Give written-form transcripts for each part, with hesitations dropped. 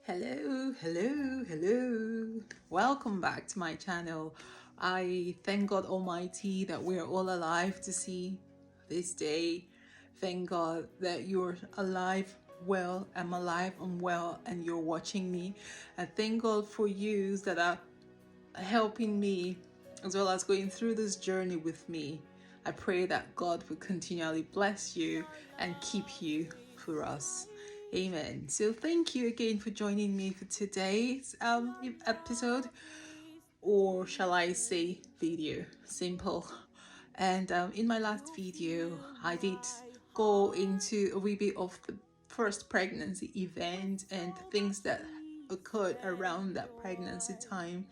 Hello, hello, hello. Welcome back to my channel. I thank God Almighty that we're all alive to see this day. Thank God that you're alive, well, I'm alive and well, and you're watching me. And thank God for you that are helping me as well as going through this journey with me. I pray that God will continually bless you and keep you for us. Amen. So thank you again for joining me for today's episode, or shall I say video, simple. And in my last video, I did go into a wee bit of the first pregnancy event and the things that occurred around that pregnancy time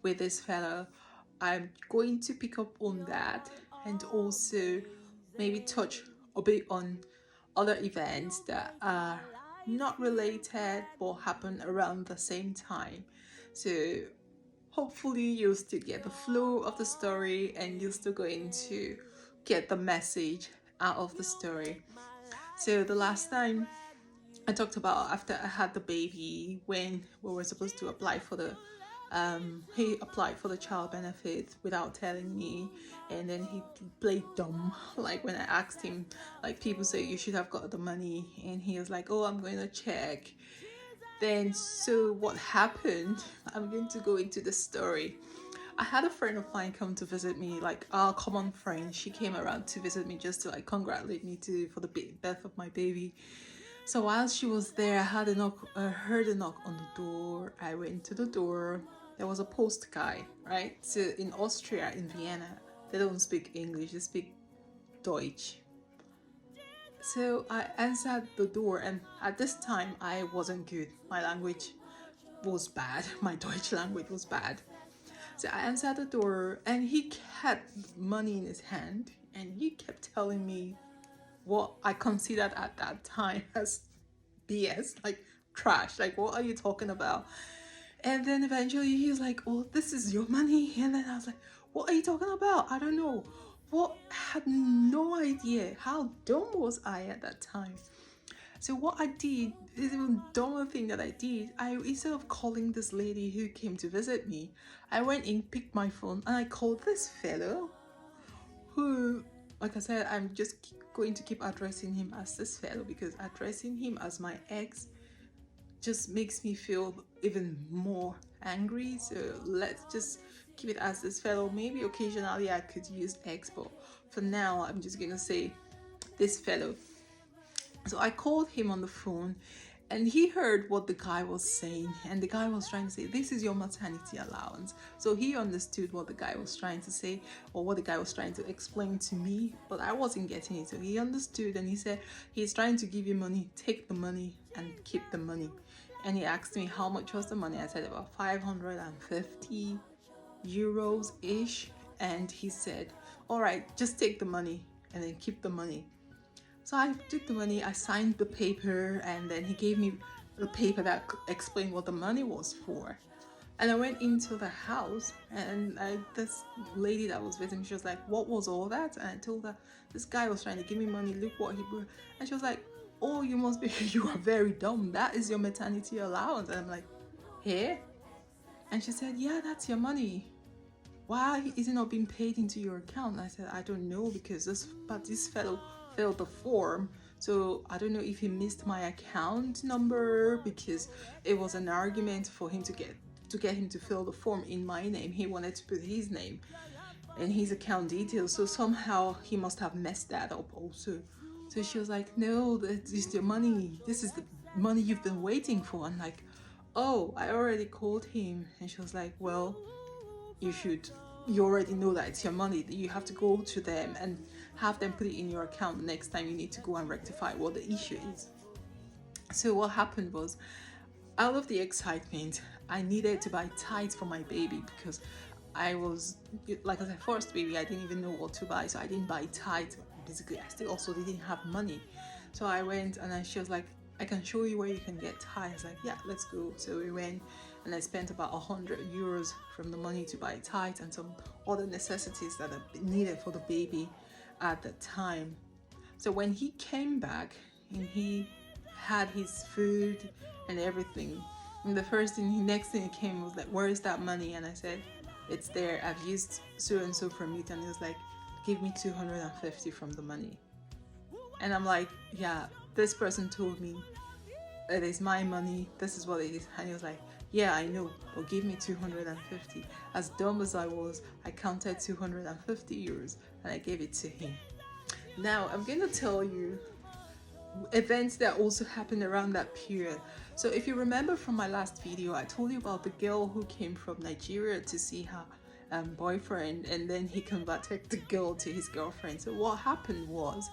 with this fellow. I'm going to pick up on that and also maybe touch a bit on other events that are not related but happen around the same time. So hopefully you'll still get the flow of the story and you're still going to get the message out of the story. So the last time I talked about after I had the baby, when we were supposed to apply for the he applied for the child benefit without telling me, and then he played dumb. Like when I asked him, like people say you should have got the money, and he was like, oh, I'm going to check. Then so what happened, I'm going to go into the story. I had a friend of mine come to visit me, like our common friend. She came around to visit me just to like congratulate me for the birth of my baby. So while she was there, I had a knock. I heard a knock on the door. I went to the door. There was a post guy, right? So in Austria, in Vienna, they don't speak English. They speak Deutsch. So I answered the door, and at this time, I wasn't good. My language was bad. My Deutsch language was bad. So I answered the door, and he had money in his hand, and he kept telling me what I considered at that time as BS, like trash. Like, what are you talking about? And then eventually he's like, oh, this is your money. And then I was like, what are you talking about? I don't know. What? I had no idea. How dumb was I at that time? So what I did, the even dumber thing that I did, I instead of calling this lady who came to visit me, I went and picked my phone and I called this fellow who, like I said, I'm just going to keep addressing him as this fellow because addressing him as my ex just makes me feel even more angry. So let's just keep it as this fellow. Maybe occasionally I could use ex, but for now I'm just gonna say this fellow. So I called him on the phone and he heard what the guy was saying, and the guy was trying to say, this is your maternity allowance. So he understood what the guy was trying to say, or what the guy was trying to explain to me, but I wasn't getting it. So he understood and he said, he's trying to give you money, take the money and keep the money. And he asked me how much was the money. I said about 550 euros ish, and he said, all right, just take the money and then keep the money. So I took the money, I signed the paper, and then he gave me the paper that explained what the money was for. And I went into the house, and this lady that was visiting, she was like, what was all that? And I told her, this guy was trying to give me money, look what he brought. And she was like, oh, you must be, you are very dumb. That is your maternity allowance. And I'm like, here? And she said, yeah, that's your money. Why is it not being paid into your account? And I said, I don't know, because this fellow filled the form, so I don't know if he missed my account number, because it was an argument for him to get him to fill the form in my name. He wanted to put his name and his account details, so somehow he must have messed that up also. So she was like, no, this is your money, this is the money you've been waiting for. I'm like, oh, I already called him. And she was like, well, you already know that it's your money, that you have to go to them and have them put it in your account. Next time you need to go and rectify what the issue is. So what happened was, out of the excitement, I needed to buy tights for my baby because I was, like I said, first baby, I didn't even know what to buy, so I didn't buy tights. Basically, I still also didn't have money. So I went and she was like, I can show you where you can get tights. I was like, yeah, let's go. So we went and I spent about 100 euros from the money to buy tights and some other necessities that are needed for the baby at the time. So when he came back and he had his food and everything. And the next thing it came was like, where is that money? And I said, it's there. I've used so and so from it. And he was like, give me 250 from the money. And I'm like, yeah, this person told me it is my money. This is what it is. And he was like, yeah, I know, but give me 250. As dumb as I was, I counted 250 euros and I gave it to him. Now, I'm going to tell you events that also happened around that period. So if you remember from my last video, I told you about the girl who came from Nigeria to see her boyfriend, and then he converted the girl to his girlfriend. So what happened was,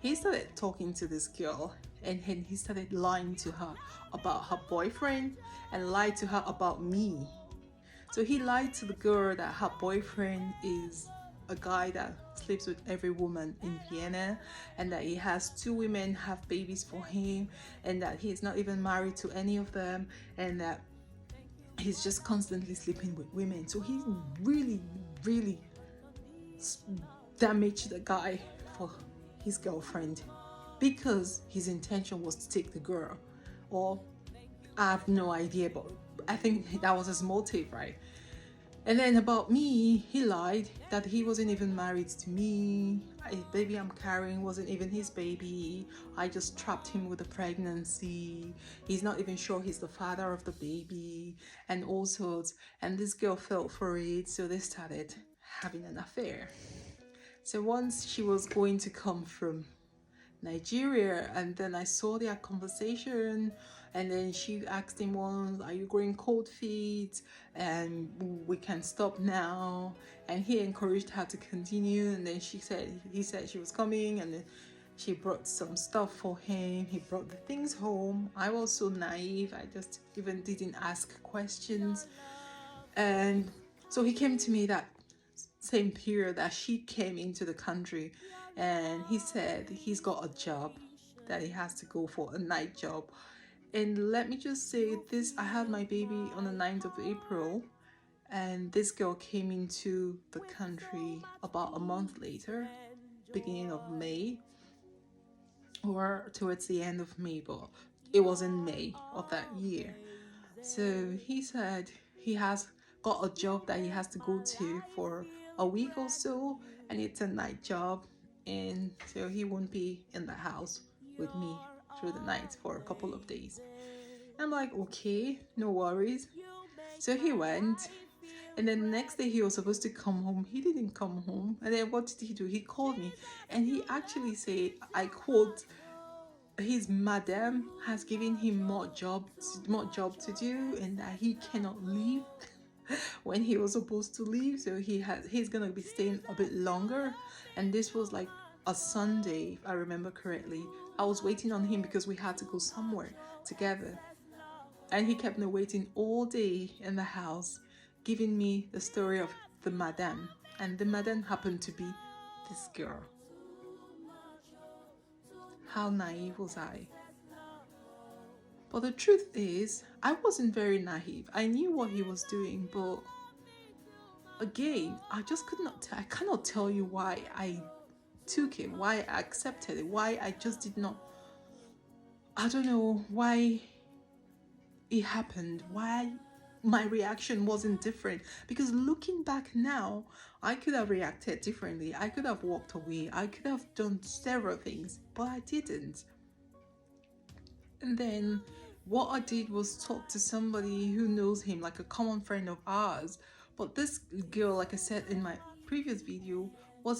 he started talking to this girl, and he started lying to her about her boyfriend and lied to her about me. So he lied to the girl that her boyfriend is a guy that sleeps with every woman in Vienna, and that he has 2 women have babies for him, and that he's not even married to any of them, and that he's just constantly sleeping with women. So he really damaged the guy for his girlfriend, because his intention was to take the girl. Or I have no idea, but I think that was his motive, right? And then about me, he lied that he wasn't even married to me. Baby I'm carrying wasn't even his baby. I just trapped him with a pregnancy. He's not even sure he's the father of the baby, and all sorts. And this girl fell for it, so they started having an affair. So once she was going to come from Nigeria, and then I saw their conversation, and then she asked him once, are you growing cold feet, and we can stop now? And he encouraged her to continue, and then he said she was coming, and then she brought some stuff for him. He brought the things home. I was so naive, I just even didn't ask questions. And so he came to me that same period that she came into the country, and he said he's got a job that he has to go for, a night job. And let me just say this, I had my baby on the 9th of April, and this girl came into the country about a month later, beginning of May, or towards the end of May, but it was in May of that year. So he said he has got a job that he has to go to for a week or so, and it's a night job, and so he won't be in the house with me through the night for a couple of days. I'm like, okay, no worries. So he went, and then the next day he was supposed to come home. He didn't come home. And then what did he do? He called me, and he actually said, I quote, his madam has given him more job to do, and that he cannot leave when he was supposed to leave. So he's gonna be staying a bit longer. And this was like a Sunday, if I remember correctly. I was waiting on him because we had to go somewhere together, and he kept me waiting all day in the house, giving me the story of the madam. And the madam happened to be this girl. How naive was I? But the truth is, I wasn't very naive. I knew what he was doing, but again, I just I cannot tell you why I took it, why I accepted it, why I just did not, I don't know why it happened, why my reaction wasn't different. Because looking back now, I could have reacted differently. I could have walked away. I could have done several things, but I didn't. And then what I did was talk to somebody who knows him, like a common friend of ours. But this girl, like I said in my previous video,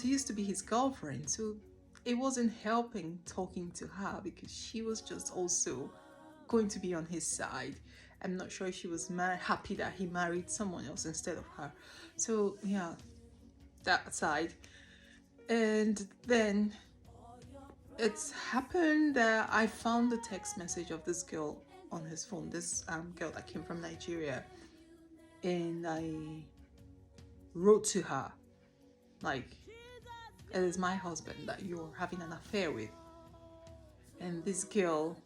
used to be his girlfriend. So it wasn't helping talking to her, because she was just also going to be on his side. I'm not sure if she was happy that he married someone else instead of her. So yeah, that side. And then it's happened that I found the text message of this girl on his phone, this girl that came from Nigeria, and I wrote to her like, it is my husband that you're having an affair with. And this girl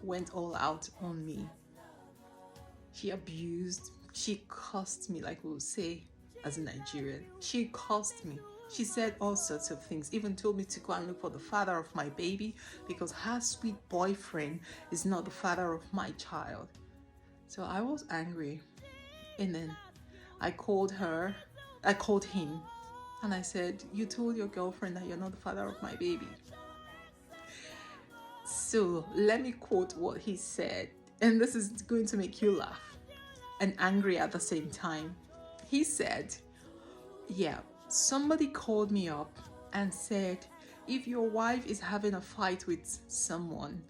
went all out on me. She abused, she cussed me, like we would say as a Nigerian. She cussed me, She said all sorts of things, even told me to go and look for the father of my baby because her sweet boyfriend is not the father of my child. So I was angry. And then I called him, and I said, you told your girlfriend that you're not the father of my baby. So let me quote what he said, and this is going to make you laugh and angry at the same time. He said, yeah, somebody called me up and said, if your wife is having a fight with someone,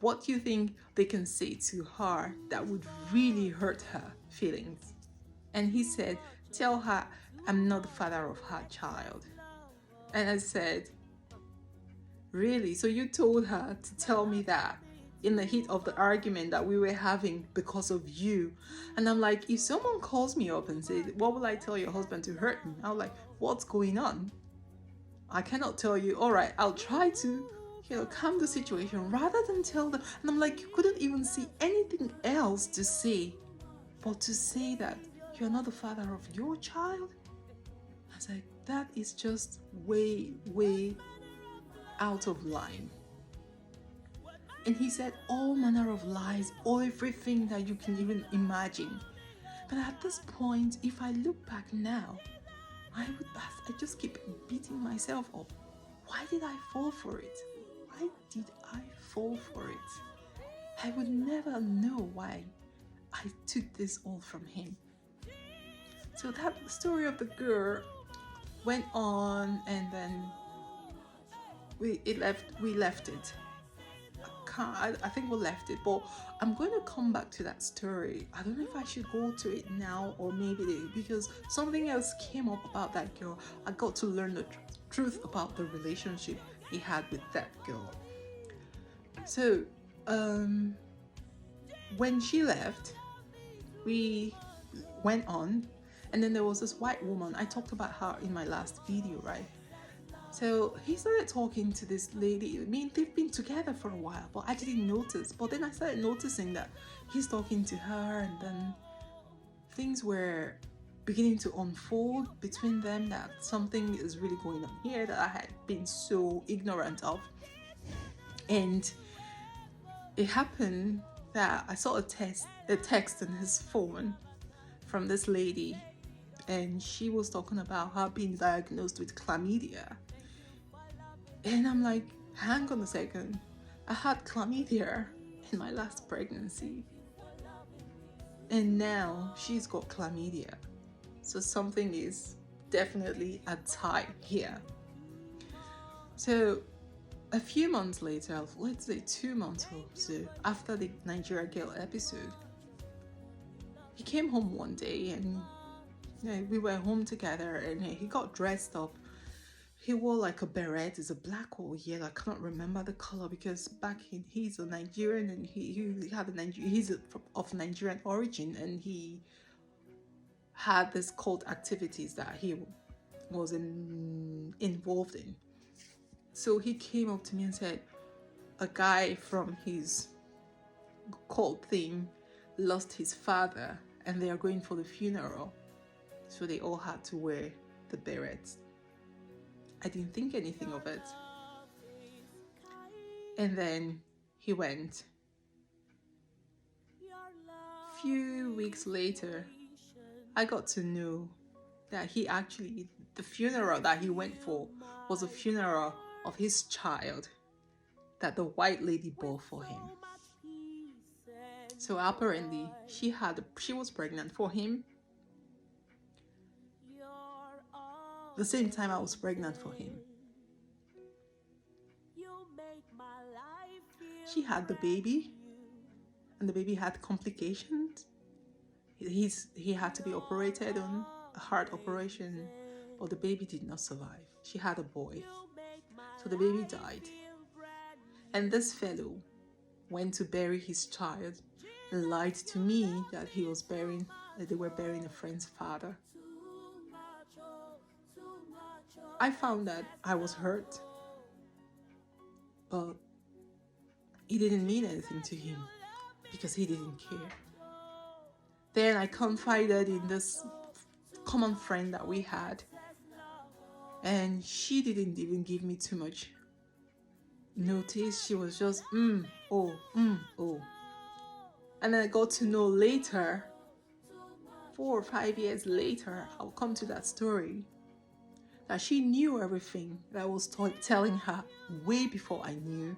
what do you think they can say to her that would really hurt her feelings? And he said, tell her I'm not the father of her child. And I said, really? So you told her to tell me that in the heat of the argument that we were having because of you? And I'm like, if someone calls me up and says, what will I tell your husband to hurt me? I'm like, what's going on? I cannot tell you, all right, I'll try to, calm the situation rather than tell them. And I'm like, you couldn't even see anything else to say but to say that you're not the father of your child? I was like, that is just way, way out of line. And he said all manner of lies, everything that you can even imagine. But at this point, if I look back now, I just keep beating myself up. Why did I fall for it? Why did I fall for it? I would never know why I took this all from him. So that story of the girl went on, and then we left it. I think we left it, but I'm going to come back to that story. I don't know if I should go to it now or maybe later, because something else came up about that girl. I got to learn the truth about the relationship he had with that girl. So when she left, we went on, and then there was this white woman. I talked about her in my last video, right? So he started talking to this lady. I mean, they've been together for a while, but I didn't notice. But then I started noticing that he's talking to her, and then things were beginning to unfold between them, that something is really going on here that I had been so ignorant of. And it happened that I saw a text in his phone from this lady, and she was talking about her being diagnosed with chlamydia. And I'm like, hang on a second, I had chlamydia in my last pregnancy, and now she's got chlamydia. So something is definitely a tie here. So a few months later, let's say 2 months or so after the Nigeria Girl episode, he came home one day, and we were home together, and he got dressed up. He wore like a beret. It's a black or yellow. I can't remember the color, because he's a Nigerian, and he's of Nigerian origin, and he had this cult activities that he was involved in. So he came up to me and said, a guy from his cult thing lost his father, and they are going for the funeral, so they all had to wear the berets. I didn't think anything of it. And then he went. Few weeks later, I got to know that the funeral that he went for was a funeral of his child that the white lady bore for him. So apparently she was pregnant for him the same time I was pregnant for him. She had the baby, and the baby had complications. He had to be operated on, a heart operation, but the baby did not survive. She had a boy, so the baby died. And this fellow went to bury his child and lied to me that they were burying a friend's father. I found that I was hurt, but it didn't mean anything to him because he didn't care. Then I confided in this common friend that we had, And she didn't even give me too much notice. She was just, oh. And then I got to know later, 4 or 5 years later, I'll come to that story, that she knew everything that I was telling her way before I knew.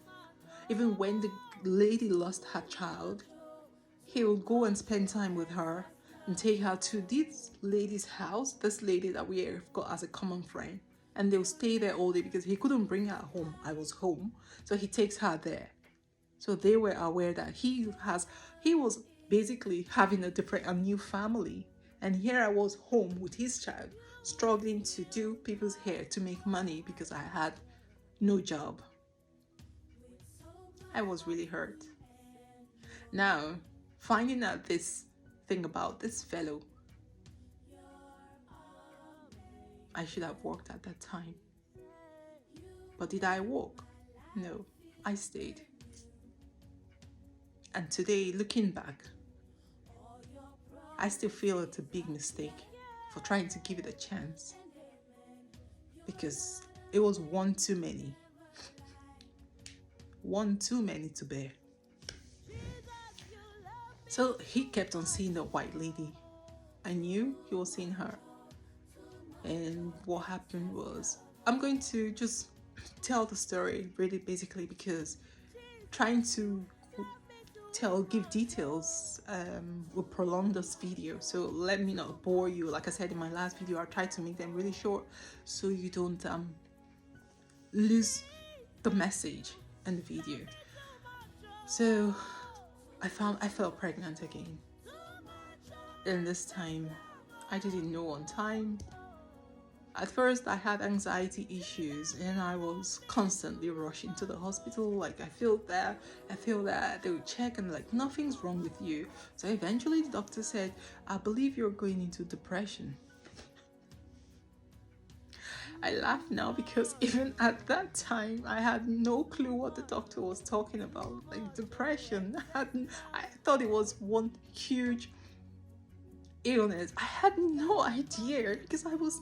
Even when the lady lost her child, he would go and spend time with her and take her to this lady's house, this lady that we have got as a common friend. And they'll stay there all day because he couldn't bring her home. I was home. So he takes her there. So they were aware that he was basically having a new family. And here I was home with his child, struggling to do people's hair to make money because I had no job. I was really hurt. Now, finding out this thing about this fellow, I should have worked at that time. But did I walk? No, I stayed. And today, looking back, I still feel it's a big mistake for trying to give it a chance, because it was one too many. One too many to bear. So he kept on seeing the white lady. I knew he was seeing her. And what happened was, I'm going to just tell the story really basically, because trying to give details will prolong this video. So let me not bore you. Like I said in my last video, I tried to make them really short so you don't lose the message in the video. So I felt pregnant again. And this time I didn't know on time. At first I had anxiety issues and I was constantly rushing to the hospital. Like I feel that they would check and like, nothing's wrong with you. So eventually the doctor said, I believe you're going into depression. I laugh now because even at that time I had no clue what the doctor was talking about. Like depression, I thought it was one huge illness. I had no idea because I was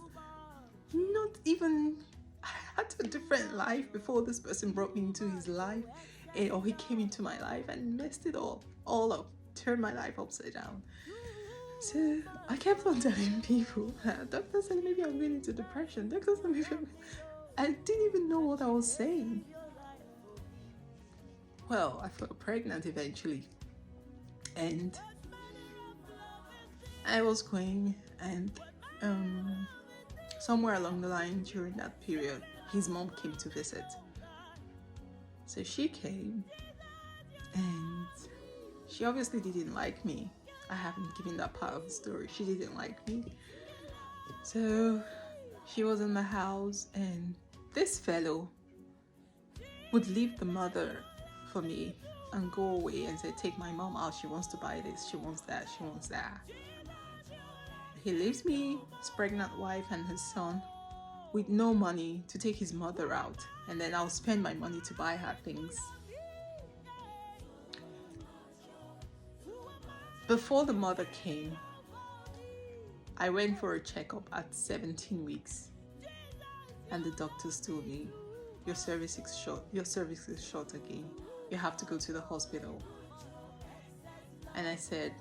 not even, I had a different life before this person brought me into his life, or he came into my life and messed it all up, turned my life upside down. So I kept on telling people, doctor said maybe I'm going into depression, doctor said maybe I didn't even know what I was saying. Well, I felt pregnant eventually, and I was going, and somewhere along the line during that period, his mom came to visit. So she came, and she obviously didn't like me. I haven't given that part of the story. She didn't like me. So she was in the house, and this fellow would leave the mother for me and go away and say, take my mom out. She wants to buy this, she wants that, she wants that. He leaves me, his pregnant wife and his son, with no money to take his mother out, and then I'll spend my money to buy her things. Before the mother came, I went for a checkup at 17 weeks, and the doctors told me, your cervix is short again. You have to go to the hospital. And I said,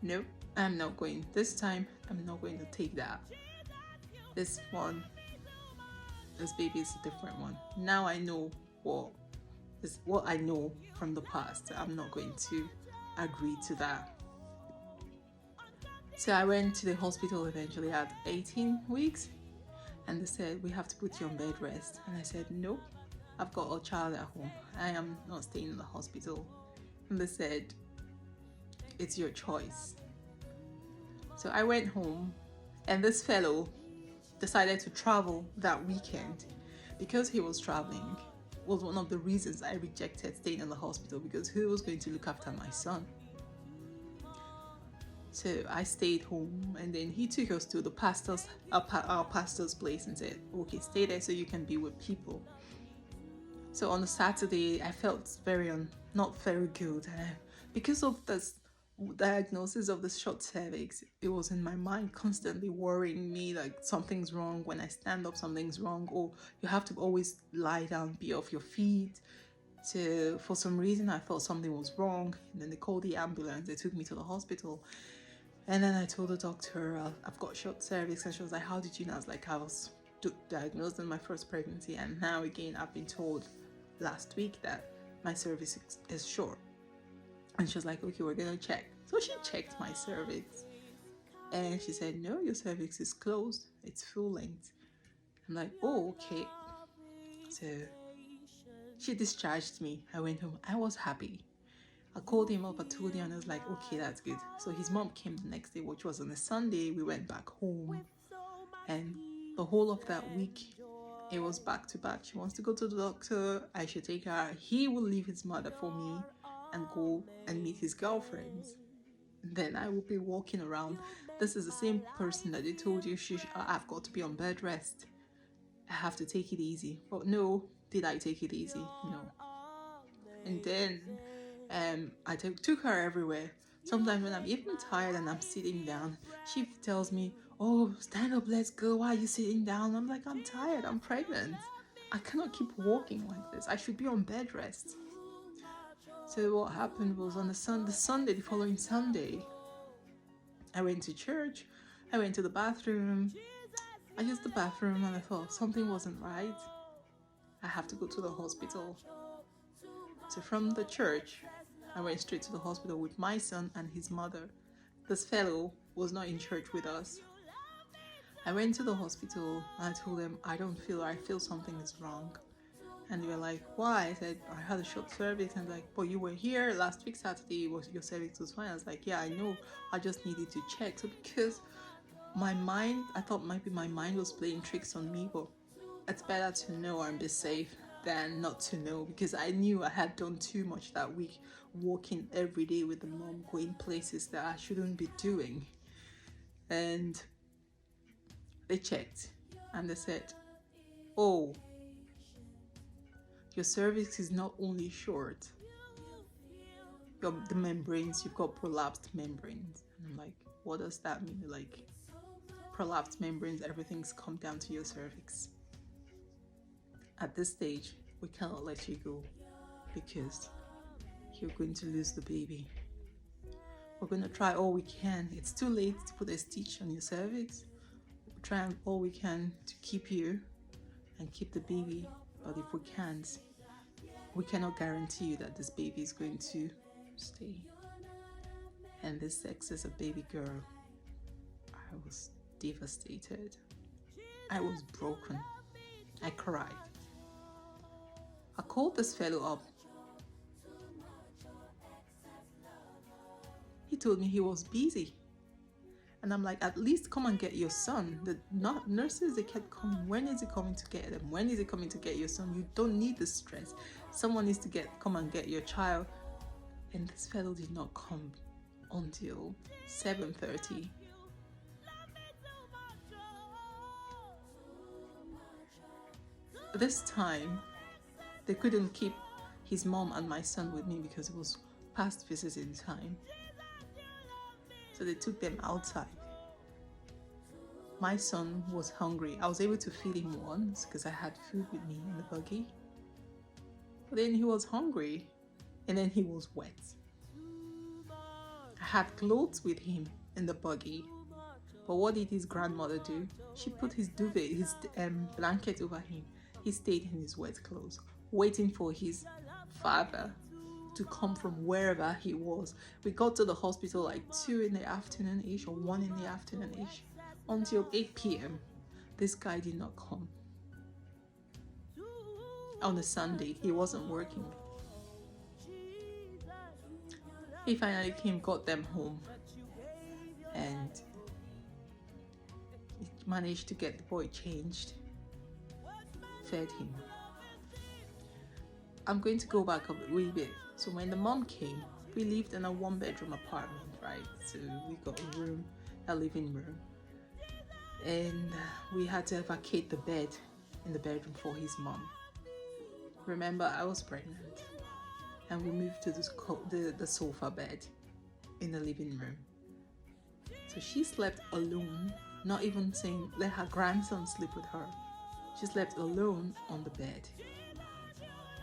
nope, I'm not going. This time, I'm not going to take that. This baby is a different one. Now I know what I know from the past. I'm not going to agree to that. So I went to the hospital eventually at 18 weeks, and they said, we have to put you on bed rest. And I said, nope, I've got a child at home. I am not staying in the hospital. And they said, it's your choice. So I went home, and this fellow decided to travel that weekend. Because he was traveling was one of the reasons I rejected staying in the hospital, because who was going to look after my son? So I stayed home, and then he took us to the our pastor's place and said, okay, stay there so you can be with people. So on the Saturday, I felt not very good, and because of this diagnosis of the short cervix, it was in my mind, constantly worrying me like something's wrong. When I stand up, something's wrong, or you have to always lie down, be off your feet. So for some reason I thought something was wrong, and then they called the ambulance. They took me to the hospital, and then I told the doctor, I've got short cervix, and she was like, how did you know? I was like, I was diagnosed in my first pregnancy, and now again I've been told last week that my cervix is short. And she was like, okay, we're gonna check. So she checked my cervix, and she said, no, your cervix is closed, it's full length. I'm like, oh, okay. So she discharged me. I went home. I was happy. I called him up, I told him, and I was like, okay, that's good. So his mom came the next day, which was on a Sunday. We went back home, and the whole of that week, it was back to back. She wants to go to the doctor, I should take her. He will leave his mother for me and go and meet his girlfriends. Then I will be walking around. This is the same person that they told you I've got to be on bed rest. I have to take it easy. But no, did I take it easy? No. And then I took her everywhere. Sometimes when I'm even tired and I'm sitting down, she tells me, oh, stand up, let's go. Why are you sitting down? I'm like, I'm tired, I'm pregnant. I cannot keep walking like this. I should be on bed rest. So what happened was on the Sunday, the following Sunday, I went to church. I went to the bathroom. I used the bathroom and I thought something wasn't right. I have to go to the hospital. So from the church, I went straight to the hospital with my son and his mother. This fellow was not in church with us. I went to the hospital and I told them, I feel something is wrong. And they were like, why? I said, I had a short cervix. And like, but you were here last week Saturday, your cervix was fine. I was like, yeah, I know, I just needed to check. So because my mind, I thought maybe my mind was playing tricks on me, but it's better to know and be safe than not to know, because I knew I had done too much that week, walking every day with the mom, going places that I shouldn't be doing. And they checked and they said, oh, your cervix is not only short, the membranes, you've got prolapsed membranes. And I'm like, what does that mean? Like, prolapsed membranes, everything's come down to your cervix. At this stage, we cannot let you go because you're going to lose the baby. We're going to try all we can. It's too late to put a stitch on your cervix. We'll try all we can to keep you and keep the baby. But if we can't, we cannot guarantee you that this baby is going to stay. And this sex is a baby girl. I was devastated. I was broken. I cried. I called this fellow up. He told me he was busy. And I'm like, at least come and get your son. The nurses, they kept coming. When is he coming to get them? When is he coming to get your son? You don't need the stress. Someone needs to come and get your child. And this fellow did not come until 7:30. This time, they couldn't keep his mom and my son with me because it was past visiting time. So they took them outside. My son was hungry. I was able to feed him once because I had food with me in the buggy. But then he was hungry and then he was wet. I had clothes with him in the buggy. But what did his grandmother do? She put his duvet, his blanket over him. He stayed in his wet clothes, waiting for his father to come from wherever he was. We got to the hospital like 2 in the afternoon-ish or 1 in the afternoon-ish. Until 8 p.m. This guy did not come. On a Sunday, he wasn't working. He finally came, got them home, and he managed to get the boy changed, fed him. I'm going to go back a wee bit. So when the mom came, we lived in a 1-bedroom apartment, right? So we got a room, a living room, and we had to vacate the bed in the bedroom for his mom. Remember, I was pregnant, and we moved to the sofa bed. in the living room. So she slept alone, not even saying let her grandson sleep with her. She slept alone on the bed.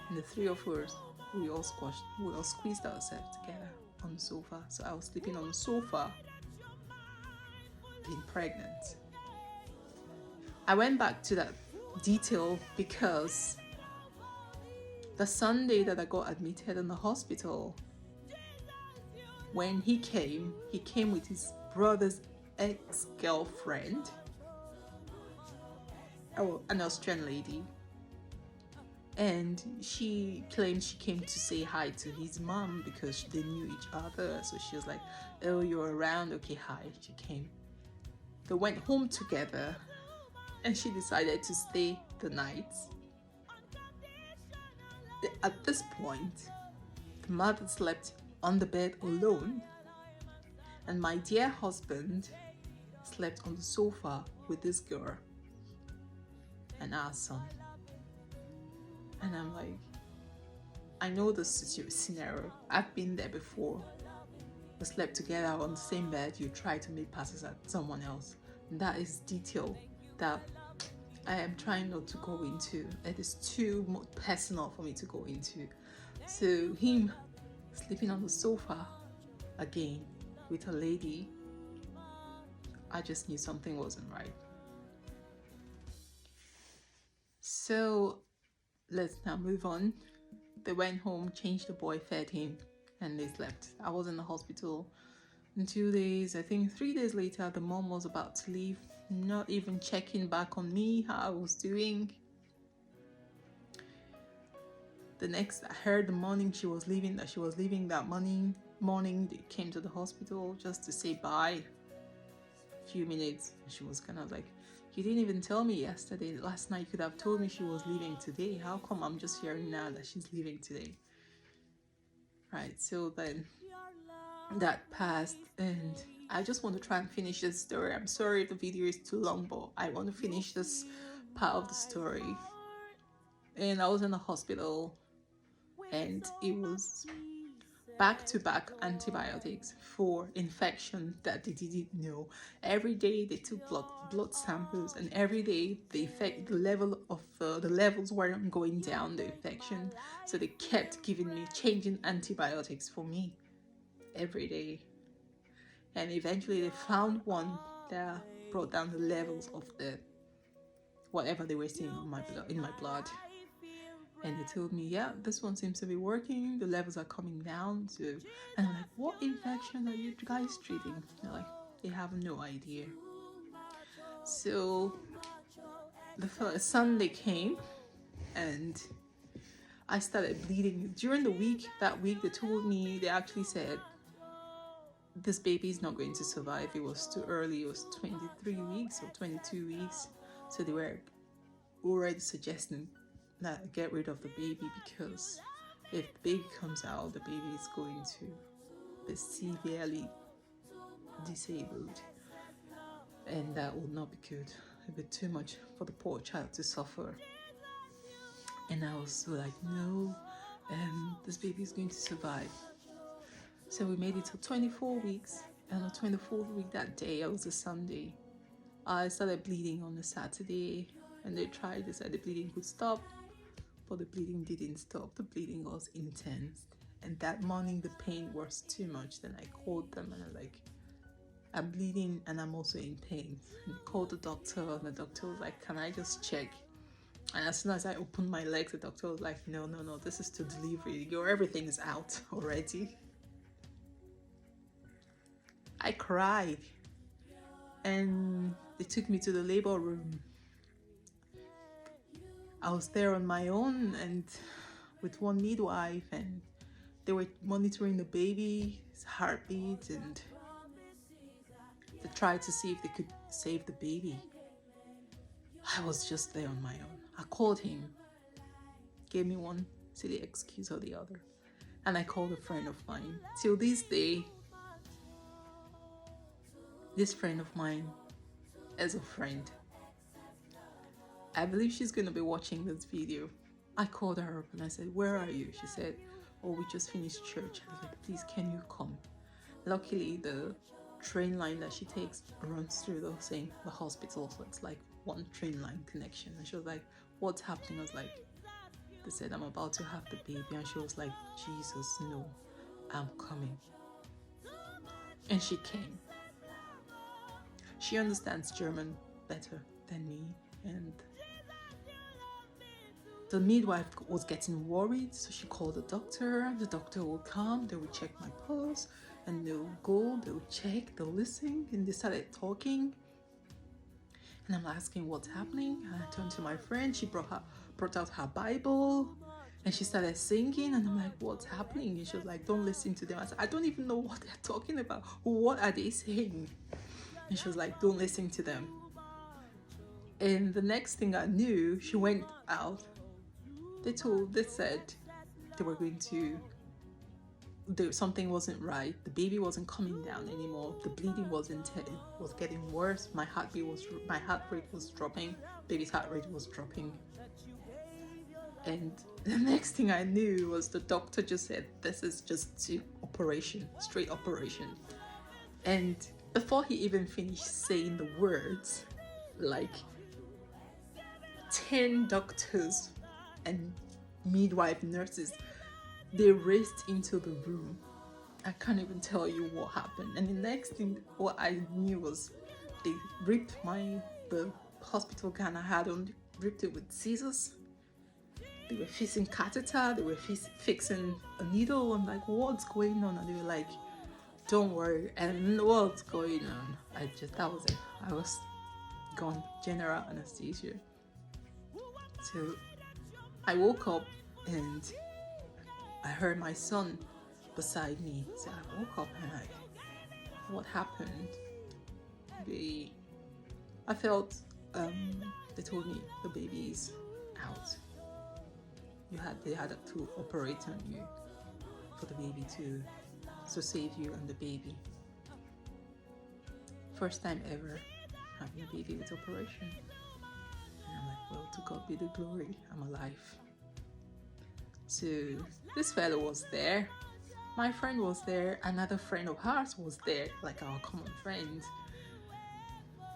And the three of us, we all squeezed ourselves together on the sofa. So I was sleeping on the sofa, being pregnant. I went back to that detail because the Sunday that I got admitted in the hospital, when he came with his brother's ex-girlfriend, an Austrian lady, and she claimed she came to say hi to his mom because they knew each other. So she was like, oh, you're around, okay, hi. She came. They went home together, and she decided to stay the night. At this point, the mother slept on the bed alone, and my dear husband slept on the sofa with this girl and our son. And I'm like, I know this scenario. I've been there before. We slept together on the same bed. You try to make passes at someone else. And that is detail that I am trying not to go into. It is too personal for me to go into. So him sleeping on the sofa again with a lady, I just knew something wasn't right. So let's now move on. They went home, changed the boy, fed him, and they slept. I was in the hospital in 2 days. I think 3 days later, the mom was about to leave, not even checking back on me, how I was doing. The next, I heard the morning she was leaving, that she was leaving that morning. They came to the hospital just to say bye. A few minutes, she was kind of like, you didn't even tell me yesterday. Last night you could have told me she was leaving today. How come I'm just hearing now that she's leaving today? Right, so then that passed, and I just want to try and finish this story. I'm sorry if the video is too long, but I want to finish this part of the story. And I was in the hospital, and it was back-to-back antibiotics for infection that they didn't know. Every day they took blood samples, and every day the levels weren't going down, the infection. So they kept giving me, changing antibiotics for me every day. And eventually they found one that brought down the levels of the whatever they were seeing in my blood. And they told me, yeah, this one seems to be working. The levels are coming down. So, and I'm like, what infection are you guys treating? They're like, they have no idea. So the first Sunday came, and I started bleeding. During the week, that week, they actually said, this baby is not going to survive. It was too early. It was 23 weeks or 22 weeks. So they were already suggesting that get rid of the baby, because if the baby comes out, the baby is going to be severely disabled, and that will not be good. It'll be too much for the poor child to suffer. And I was like, no, this baby is going to survive. So we made it to 24 weeks, and on the 24th week, that day, it was a Sunday, I started bleeding on a Saturday, and they said the bleeding could stop, but the bleeding didn't stop. The bleeding was intense, and that morning the pain was too much. Then I called them, and I'm like, I'm bleeding and I'm also in pain. And I called the doctor, and the doctor was like, can I just check? And as soon as I opened my legs, the doctor was like, no, this is to delivery. Everything is out already. I cried, and they took me to the labor room. I was there on my own and with one midwife, and they were monitoring the baby's heartbeat, and they tried to see if they could save the baby. I was just there on my own. I called him, gave me one silly excuse or the other, and I called a friend of mine. Till this day, this friend of mine is a friend. I believe she's going to be watching this video. I called her up and I said, where are you? She said, oh, we just finished church. I was like, please, can you come? Luckily, the train line that she takes runs through the hospital, so it's like one train line connection. And she was like, "What's happening?" I was like, "They said I'm about to have the baby," and she was like, "Jesus, no, I'm coming." And she came. She understands German better than me, and the midwife was getting worried, so she called the doctor. The doctor will come, they will check my pulse, and they'll go, they'll check, they'll listen, and they started talking. And I'm asking what's happening. And I turned to my friend, she brought out her Bible, and she started singing, and I'm like, what's happening? And she was like, don't listen to them. I said, I don't even know what they're talking about. What are they saying? And she was like, don't listen to them. And the next thing I knew, she went out. They said they were going to, something wasn't right. The baby wasn't coming down anymore. The bleeding was getting worse. My heart rate was dropping. Baby's heart rate was dropping. And the next thing I knew was the doctor just said, this is just operation, straight operation. And before he even finished saying the words, like 10 doctors and midwife nurses, they raced into the room. I can't even tell you what happened. And the next thing what I knew was they ripped the hospital gown I had on, ripped it with scissors. They were fixing catheter, they were fixing a needle. I'm like, what's going on? And they were like, don't worry. And what's going on? That was it. I was gone, general anesthesia. So I woke up and I heard my son beside me. So I woke up and what happened? I felt, they told me the baby's out. They had to operate on you for the baby to save you and the baby. First time ever having a baby with operation. And I'm like, well, to God be the glory, I'm alive. So this fellow was there, my friend was there, another friend of ours was there, like our common friend.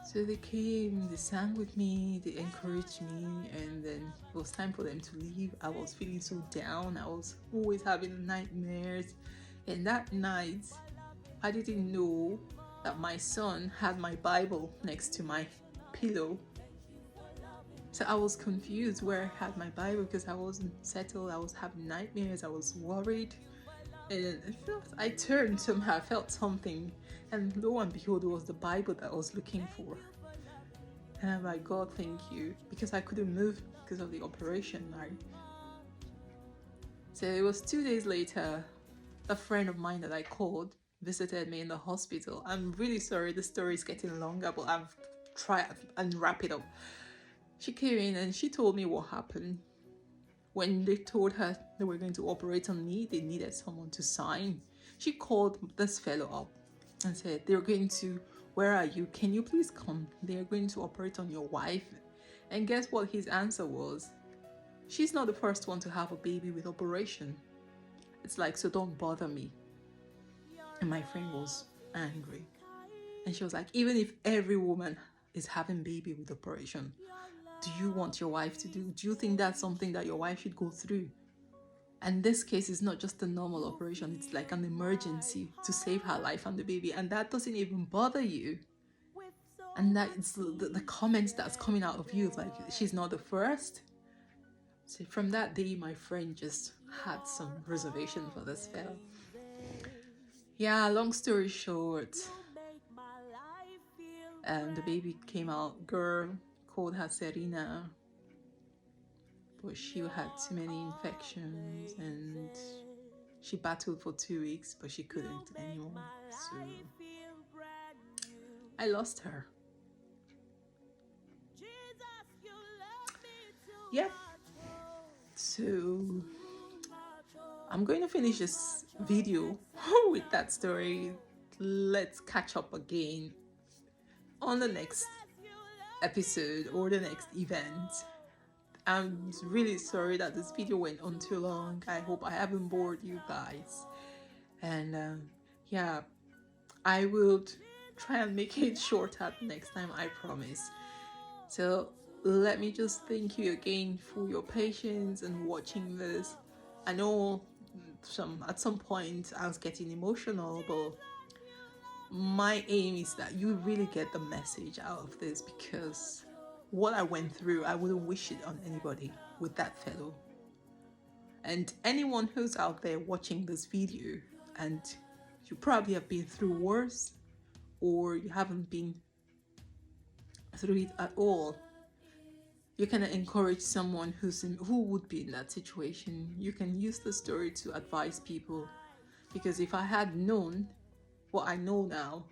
So they came, they sang with me, they encouraged me, and then it was time for them to leave. I was feeling so down, I was always having nightmares. And that night, I didn't know that my son had my Bible next to my pillow. So I was confused where I had my Bible because I wasn't settled, I was having nightmares, I was worried. And I turned somehow, I felt something, and lo and behold, it was the Bible that I was looking for. And I'm like, God, thank you, because I couldn't move because of the operation, right? So it was 2 days later, a friend of mine that I called visited me in the hospital. I'm really sorry, the story is getting longer, but I've tried and wrap it up. She came in and she told me what happened. When they told her they were going to operate on me, they needed someone to sign. She called this fellow up and said, they're going to, where are you? Can you please come? They're going to operate on your wife. And guess what his answer was? She's not the first one to have a baby with operation. It's like, so don't bother me. And my friend was angry. And she was like, even if every woman is having baby with operation, do you want your wife to do? Do you think that's something that your wife should go through? And this case is not just a normal operation, it's like an emergency to save her life and the baby, and that doesn't even bother you. And that's the comments that's coming out of you, like, she's not the first. So from that day, my friend just had some reservation for this fella. Yeah, long story short, the baby came out, girl, called her Serena, but she had too many infections and she battled for 2 weeks, but she couldn't anymore. So I lost her. Yep. So I'm going to finish this video with that story. Let's catch up again on the next episode or the next event. I'm really sorry that this video went on too long. I hope I haven't bored you guys. And yeah, I would try and make it shorter next time, I promise. So let me just thank you again for your patience and watching this. I know at some point I was getting emotional, but my aim is that you really get the message out of this, because what I went through, I wouldn't wish it on anybody with that fellow. And anyone who's out there watching this video and you probably have been through worse, or you haven't been through it at all, you can encourage someone who would be in that situation. You can use the story to advise people, because if I had known what I know now,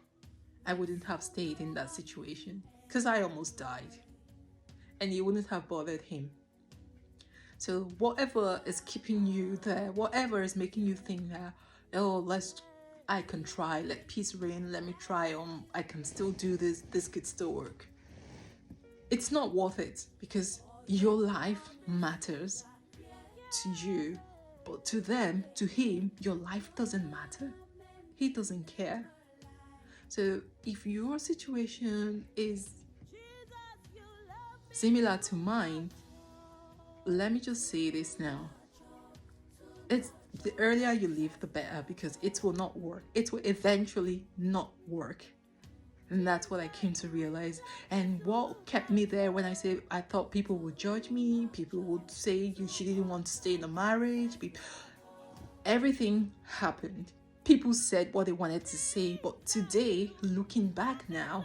I wouldn't have stayed in that situation, because I almost died and it wouldn't have bothered him. So whatever is keeping you there, whatever is making you think that, oh, I can try, let peace reign, let me try, I can still do this could still work. It's not worth it, because your life matters to you, but to them, to him, your life doesn't matter. He doesn't care. So if your situation is similar to mine, let me just say this now. It's the earlier you leave, the better, because it will not work. It will eventually not work. And that's what I came to realize. And what kept me there when I say I thought people would judge me, people would say she didn't want to stay in a marriage. Everything happened. People said what they wanted to say, but today, looking back now,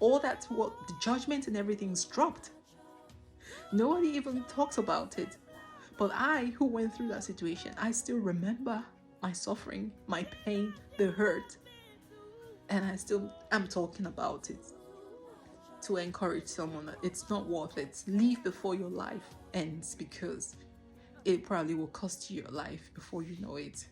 all that's what the judgment and everything's dropped. Nobody even talks about it. But I, who went through that situation, I still remember my suffering, my pain, the hurt. And I'm talking about it to encourage someone that it's not worth it. Leave before your life ends, because it probably will cost you your life before you know it.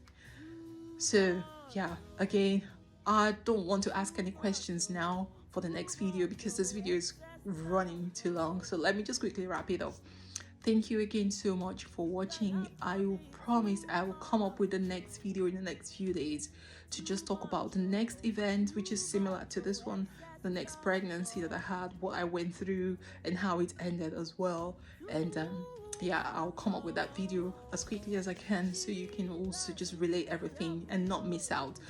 So yeah, again, I don't want to ask any questions now for the next video, because this video is running too long. So let me just quickly wrap it up. Thank you again so much for watching. I will promise I will come up with the next video in the next few days to just talk about the next event, which is similar to this one, the next pregnancy that I had, what I went through and how it ended as well. And yeah, I'll come up with that video as quickly as I can, so you can also just relate everything and not miss out.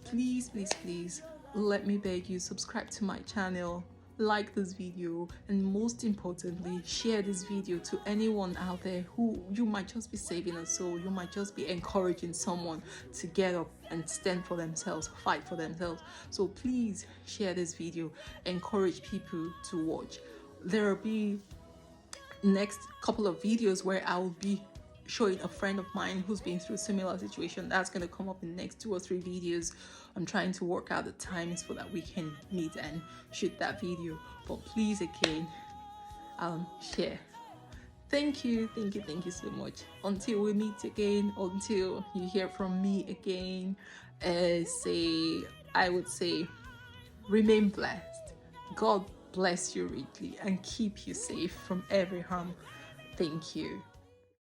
Please, please, please, let me beg you, subscribe to my channel, like this video, and most importantly, share this video to anyone out there who you might just be saving a soul. You might just be encouraging someone to get up and stand for themselves, fight for themselves. So please share this video, encourage people to watch. There will be next couple of videos where I will be showing a friend of mine who's been through a similar situation. That's going to come up in the next 2 or 3 videos. I'm trying to work out the times so that we can meet and shoot that video. But please, again, share. Thank you so much. Until we meet again, until you hear from me again, I would say remain blessed. God bless you richly and keep you safe from every harm. Thank you.